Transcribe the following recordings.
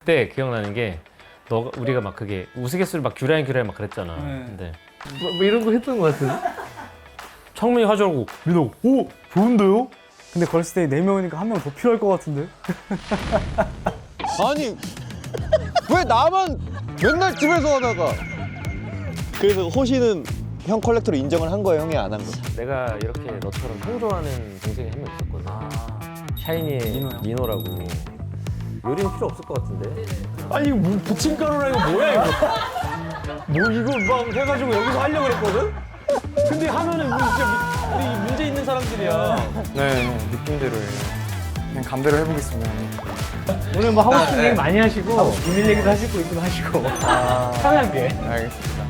그때 기억나는 게 너 우리가 막 그게 우스갯소리 막 규라인 막 그랬잖아. 근데 뭐 이런 거 했던 거 같은데. 창민이 하자고 민호 오 좋은데요? 근데 걸스데이 4명이니까 한 명 더 필요할 것 같은데? 아니 왜 나만 맨날 집에서 하다가. 그래서 호시는 형 컬렉터로 인정을 한 거예요, 형이 안 한 거? 내가 이렇게 너처럼 형 좋아하는 동생이 한 명 있었거든. 샤이니의 민호라고. 요리는 필요 없을 것 같은데. 아니 이거 뭐 부침가루라 이거 뭐야 이거? 뭐 이거 막 해가지고 여기서 하려고 그랬거든? 근데 하면은 우리 진짜 우리 문제 있는 사람들이야. 네, 느낌대로 해요. 그냥 감대로 해보겠습니다. 오늘 뭐 하고 싶은 얘기 많이 하시고 비밀 얘기도 하시고 있기도 하시고 편하게. 알겠습니다.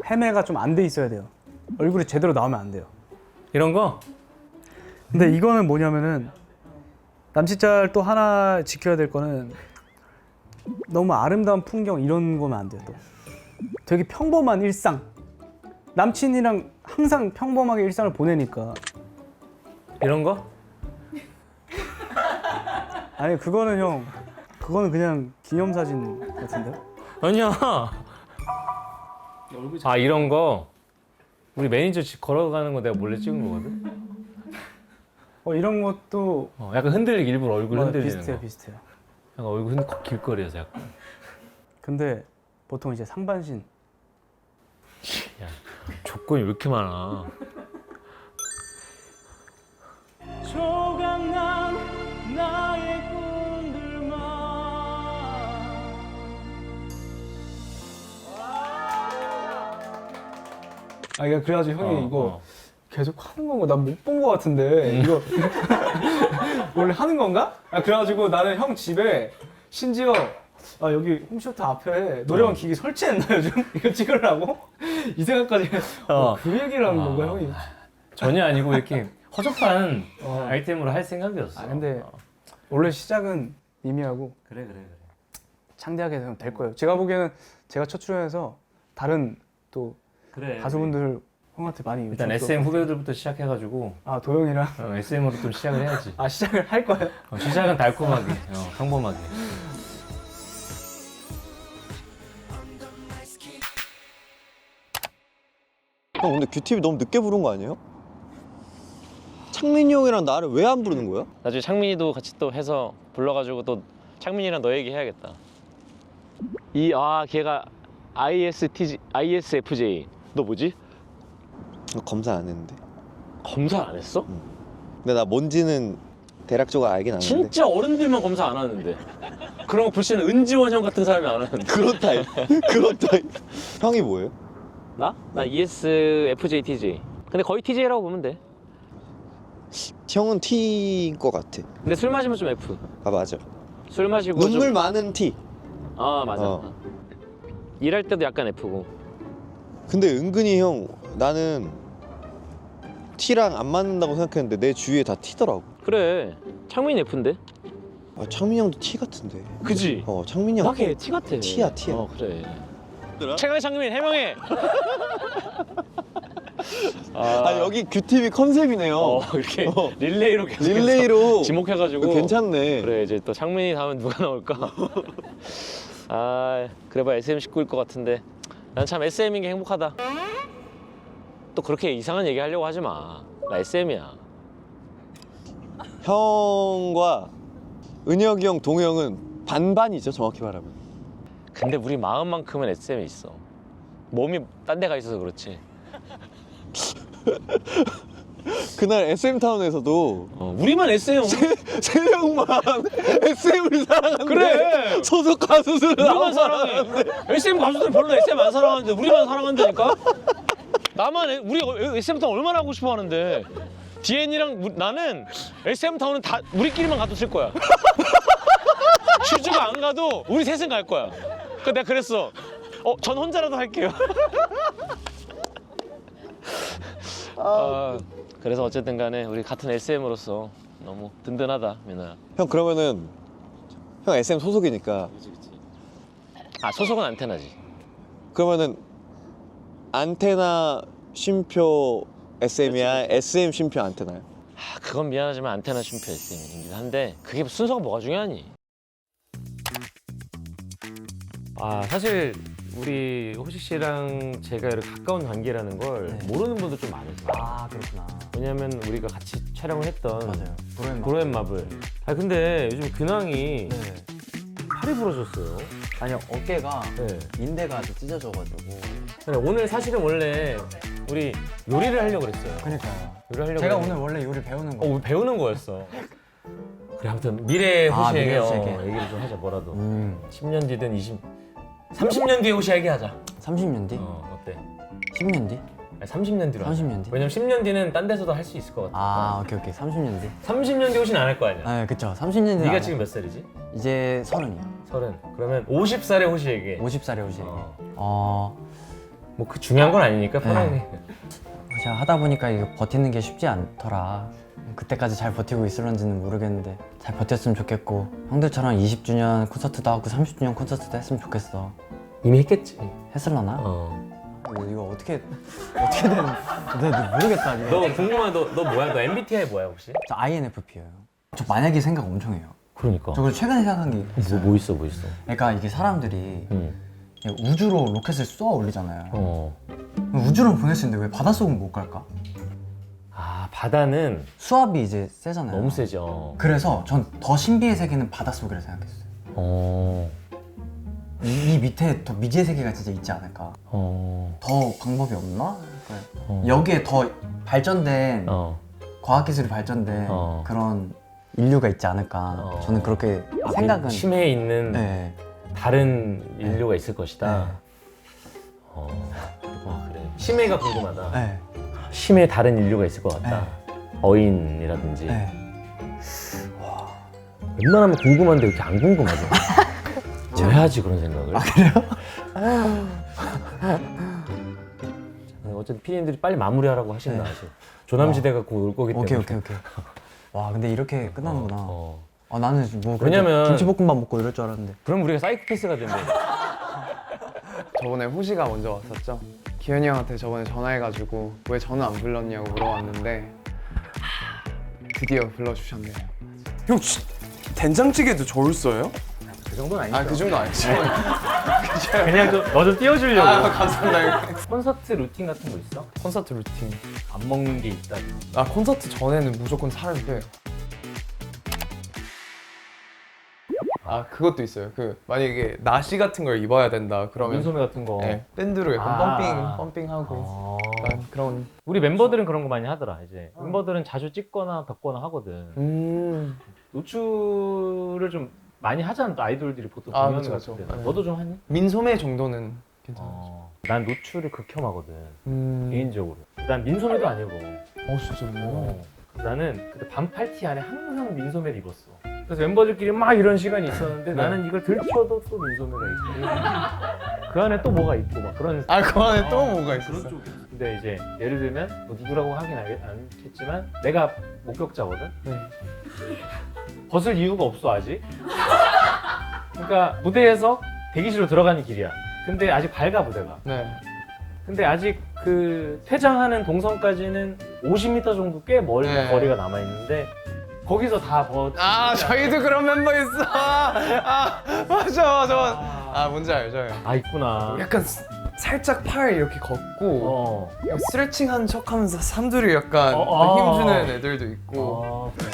헤매가 좀 안 돼 있어야 돼요. 얼굴이 제대로 나오면 안 돼요. 이런 거? 근데 이거는 뭐냐면은 남친짤 또 하나 지켜야 될 거는 너무 아름다운 풍경 이런 거면 안 돼요. 또 되게 평범한 일상. 남친이랑 항상 평범하게 일상을 보내니까. 이런 거? 아니 그거는 형, 그거는 그냥 기념사진 같은데? 아니야. 아 이런 거 우리 매니저 집 걸어가는 거 내가 몰래 찍은 거거든. 이런 것도 약간 흔들리기 일부러 얼굴 흔들리는 비슷해요, 거. 비슷해요. 약간 얼굴 길거리에서 약간. 근데 보통 이제 상반신. 야 조건이 왜 이렇게 많아? 조각난 나의 꿈들만. 아, 그래가지고 형이 이거 계속 하는 건가? 난 못 본 거 같은데 이거 원래 하는 건가? 그래가지고 나는 형 집에 심지어 여기 홈쇼트 앞에 노래방 기기 설치했나 요즘? 이거 찍으려고? 이 생각까지 그 얘기를 하는 건가 형이? 전혀 아니고 이렇게 허접한 아이템으로 할 생각이었어. 근데 원래 시작은 이미하고 그래. 창대하게 되면 될 거예요. 제가 보기에는 제가 첫 출연해서 다른 또 그래. 가수분들 형한테 많이 일단 요청도- SM 후배들부터 시작해가지고 도영이랑 SM으로 좀 시작을 해야지. 시작을 할 거예요. 시작은 달콤하게, 평범하게. 형 근데 큐티비 너무 늦게 부른 거 아니에요? 창민이 형이랑 나를 왜 안 부르는 거야? 나중에 창민이도 같이 또 해서 불러가지고 또 창민이랑 너 얘기 해야겠다. 걔가 ISFJ. 너 뭐지? 검사 안 했는데. 검사 안 했어? 근데 나 뭔지는 대략적으로 알긴 아는데. 진짜 어른들만 검사 안 하는데. 그런 거 불씨는 은지원 형 같은 사람이 안 하는데. 그런 타입. 그런 타입. 형이 뭐예요? 나? 나 ESFJ TJ. 근데 거의 TJ라고 보면 돼. 형은 T인 것 같아. 근데 술 마시면 좀 F. 아 맞아. 술 마시고 눈물 좀... 많은 T. 맞아. 일할 때도 약간 F고. 근데 은근히 형 나는 T랑 안 맞는다고 생각했는데 내 주위에 다 T더라고. 그래. 창민이 F인데? 창민이 형도 T 같은데. 그지? 창민이 형. 나게 T 같아. T야. 그래. 최강 창민 해명해. 여기 큐티비 컨셉이네요. 이렇게 릴레이로 계속 릴레이로 지목해가지고 괜찮네. 그래 이제 또 창민이 다음엔 누가 나올까? 그래봐 SM 식구일 것 같은데 난 참 SM인 게 행복하다. 또 그렇게 이상한 얘기 하려고 하지 마. 나 SM이야. 형과 은혁이 형, 동영은 반반이죠, 정확히 말하면. 근데 우리 마음만큼은 SM에 있어. 몸이 딴 데 가 있어서 그렇지. 그날 SM타운에서도 우리만 SM. 세 명만 SM을 사랑하는데 그래. 소속 가수들은 우리만 사랑해. SM 가수들 별로 SM 안 사랑하는데 우리만 사랑한다니까? 우리 SM타운 얼마나 하고 싶어 하는데 DN이랑 나는 SM타운은 다 우리끼리만 가도 쓸 거야. 슈즈가 안 가도 우리 셋은 갈 거야. 그러니까 내가 그랬어. 전 혼자라도 할게요. 그래서 어쨌든 간에 우리 같은 SM으로서 너무 든든하다, 민호야. 형 그러면은 형 SM 소속이니까 소속은 안테나지. 그러면은 안테나 쉼표 SM이야? SM 쉼표 안테나야? 아, 그건 미안하지만 안테나 쉼표 SM이긴 한데 그게 순서가 뭐가 중요하니? 아 사실 우리 호식 씨랑 제가 이렇게 가까운 관계라는 걸 네. 모르는 분도 좀 많으세요. 아 그렇구나. 왜냐면 우리가 같이 촬영을 했던 맞아요. 브로앤마블. 아 근데 요즘 근황이 네. 팔이 부러졌어요. 아니 어깨가 네. 인대가 찢어져가지고. 그래, 오늘 사실은 원래 우리 요리를 하려고 그랬어요. 그러니까요. 요리하려고 제가 그랬는데 오늘 원래 요리 배우는 거. 배우는 거였어. 그래 아무튼 미래 호시에게 미래 호시에게. 얘기를 좀 하자 뭐라도. 10년 10년 뒤든 30년 뒤에 호시에게 하자. 30년 뒤? 어때? 10년 뒤? 아니, 30년 뒤로 하자. 30년 뒤? 왜냐면 10년 뒤는 딴 데서도 할 수 있을 것 같아. 아 오케이 30년 뒤? 30년 뒤 호시는 안 할 거 아니야. 아 그쵸 30년 뒤. 네가 지금 몇 살이지? 이제 30이요. 30. 그러면 50살의 호시에게. 50살에 오시. 뭐 그 중요한 건 아니니까 편하게. 제가 하다 보니까 이거 버티는 게 쉽지 않더라. 그때까지 잘 버티고 있을런지는 모르겠는데 잘 버텼으면 좋겠고 형들처럼 20주년 콘서트도 하고 30주년 콘서트도 했으면 좋겠어. 이미 했겠지. 했을라나? 이거 어떻게 되는? 나 모르겠다. 너 궁금한 너 뭐야? 너 MBTI 뭐야 혹시? 저 INFP예요. 저 만약에 생각 엄청 해요. 그러니까. 저 그리고 최근에 생각한 게 있어요. 뭐 있어 뭐 있어. 그러니까 이게 사람들이 우주로 로켓을 쏘아 올리잖아요. 우주로 보낼 수 있는데 왜 바닷속은 못 갈까? 아 바다는 수압이 이제 세잖아요. 너무 세죠. 그래서 전 더 신비의 세계는 바닷속이라 생각했어요. 이 밑에 더 미지의 세계가 진짜 있지 않을까? 더 방법이 없나? 여기에 더 발전된 과학기술이 발전된 그런 인류가 있지 않을까? 저는 그렇게 생각은. 심해에 있는 네. 다른 인류가 있을 것이다. 그래. 심해가 궁금하다. 네. 심해 다른 인류가 있을 것 같다. 어인이라든지. 네. 웬만하면 궁금한데 왜 이렇게 안 궁금하죠? 왜 하지 그런 생각을? 아 그래요? 어쨌든 피디님들이 빨리 마무리하라고 하시는 아시죠? 조남지대가 곧 올 거기 때문에. 오케이. 와 근데 이렇게 끝나는구나. 아 나는 뭐 왜냐면- 김치볶음밥 먹고 이럴 줄 알았는데. 그럼 우리가 사이코패스가 된대. 저번에 호시가 먼저 왔었죠. 기현이 형한테 저번에 전화해가지고 왜 전화 안 불렀냐고 물어봤는데 드디어 불러주셨네요. 형 된장찌개도 저울 써요? 그 정도는 아니죠. 아 그 정도 아니죠. 그냥 너 좀 띄워주려고. 감사합니다. 콘서트 루틴 같은 거 있어? 콘서트 루틴. 안 먹는 게 있다. 나 콘서트 전에는 무조건 살을 빼요. 아 그것도 있어요. 그 만약에 나시 같은 걸 입어야 된다 그러면 민소매 같은 거. 네, 밴드로 약간 아. 펌핑하고 약간 그런. 우리 멤버들은 그런 거 많이 하더라. 이제 멤버들은 자주 찍거나 덮거나 하거든. 노출을 좀 많이 하잖아. 또 아이돌들이 보통 아, 공연 그쵸, 같은 그쵸. 데. 네. 너도 좀 하니? 민소매 정도는 괜찮아요. 난 노출을 극혐하거든. 개인적으로. 난 민소매도 안 입어. 진짜요? 나는 그때 반팔티 안에 항상 민소매를 입었어. 그래서 멤버들끼리 막 이런 시간이 있었는데 나는 이걸 들춰도 또 민소매가 있고 그 안에 또 뭐가 있고 막 그런. 아 그 안에 또 뭐가 있었어? 그런 쪽이. 근데 이제 예를 들면 뭐 누구라고 하긴 않겠지만 내가 목격자거든. 벗을 이유가 없어 아직. 그러니까 무대에서 대기실로 들어가는 길이야. 근데 아직 밝아 무대가. 네. 근데 아직 그 퇴장하는 동선까지는 50m 정도 꽤 멀리 네. 거리가 남아 있는데 거기서 다 아 저희도 그런 member 있어. 아 맞아. 아 뭔지 알죠? 아 있구나. 약간 살짝 팔 이렇게 걷고 약간 스트레칭한 척하면서 사람들이 약간 힘주는 애들도 있고. 그래.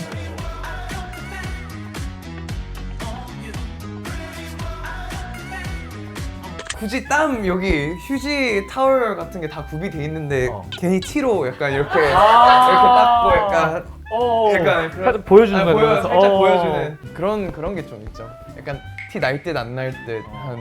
굳이 땀 여기 휴지 타월 같은 게 다 구비돼 있는데 괜히 티로 약간 이렇게 닦고 약간 살짝 보여주는 거야. 그러면서. 살짝 보여주는 그런 게 좀 있죠. 약간 티 날 듯 안 날 듯한